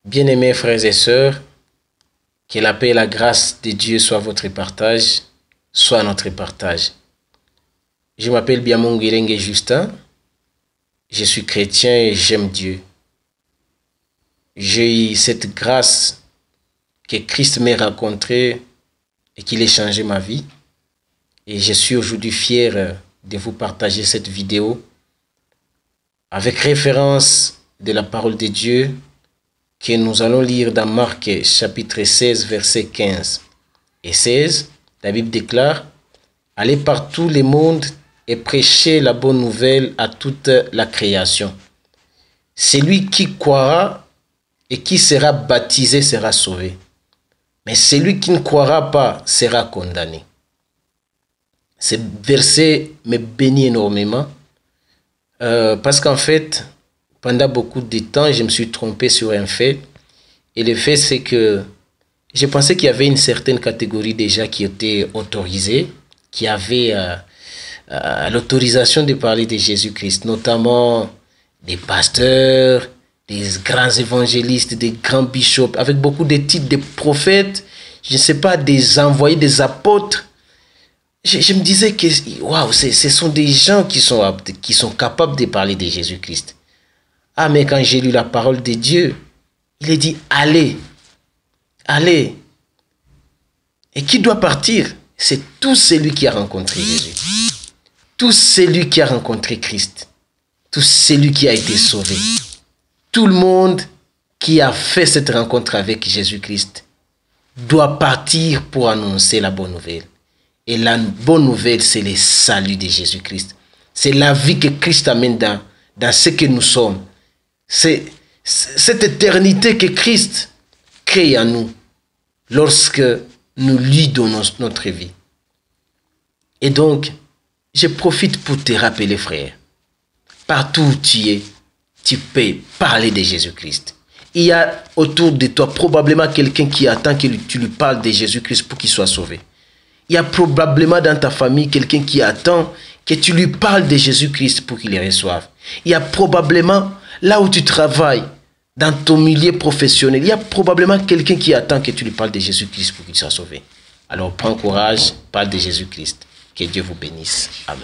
Bien-aimés frères et sœurs, que la paix et la grâce de Dieu soient votre partage, soit notre partage. Je m'appelle Biamongirenge Justin, je suis chrétien et j'aime Dieu. J'ai eu cette grâce que Christ m'ait rencontrée et qu'il ait changé ma vie. Et je suis aujourd'hui fier de vous partager cette vidéo avec référence de la parole de Dieu que nous allons lire dans Marc chapitre 16 verset 15 et 16. La Bible déclare: allez par tout le monde et prêchez la bonne nouvelle à toute la création. Celui qui croira et qui sera baptisé sera sauvé, mais celui qui ne croira pas sera condamné. Ce verset me bénit énormément parce qu'en fait, pendant beaucoup de temps, je me suis trompé sur un fait. Et le fait, c'est que je pensais qu'il y avait une certaine catégorie déjà qui était autorisée, qui avait l'autorisation de parler de Jésus-Christ, notamment des pasteurs, des grands évangélistes, des grands bishops, avec beaucoup de titres de prophètes, je ne sais pas, des envoyés, des apôtres. Je me disais que waouh, ce sont des gens qui sont aptes, qui sont capables de parler de Jésus-Christ. Ah, mais quand j'ai lu la parole de Dieu, il est dit allez, allez. Et qui doit partir? C'est tout celui qui a rencontré Jésus, tout celui qui a rencontré Christ, tout celui qui a été sauvé, tout le monde qui a fait cette rencontre avec Jésus-Christ doit partir pour annoncer la bonne nouvelle. Et la bonne nouvelle, c'est le salut de Jésus-Christ. C'est la vie que Christ amène dans ce que nous sommes. C'est cette éternité que Christ crée en nous lorsque nous lui donnons notre vie. Et donc, je profite pour te rappeler, frère, partout où tu es, tu peux parler de Jésus-Christ. Il y a autour de toi probablement quelqu'un qui attend que tu lui parles de Jésus-Christ pour qu'il soit sauvé. Il y a probablement dans ta famille quelqu'un qui attend que tu lui parles de Jésus-Christ pour qu'il le reçoive. Il y a probablement là où tu travailles, dans ton milieu professionnel, il y a probablement quelqu'un qui attend que tu lui parles de Jésus-Christ pour qu'il soit sauvé. Alors prends courage, parle de Jésus-Christ. Que Dieu vous bénisse. Amen.